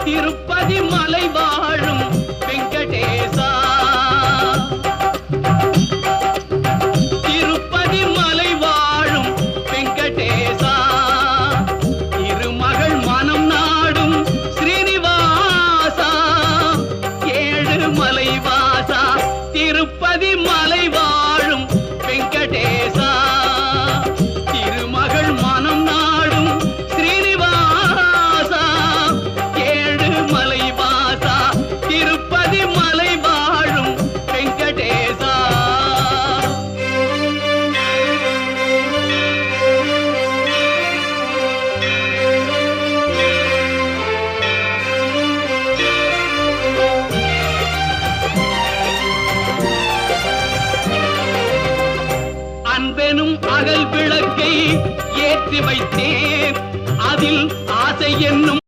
திருப்பதி மலை வாழும் வெங்கடேசா, திருப்பதி மலை வாழும் வெங்கடேசா, திருமகள் மனம் நாடும் ஸ்ரீனிவாசா, ஏழு மலை வாசா, திருப்பதி மலை வாழும் வெங்கடேசா, திருமகள் மனம் நாடும் ஸ்ரீனிவாசா, ஏழு மலை வாசா, திருப்பதி மலை வாழும் வெங்கடேசா. அன்பெனும் அகல் விளக்கை ஏற்றி வைத்தேன், அதில் ஆசை என்னும்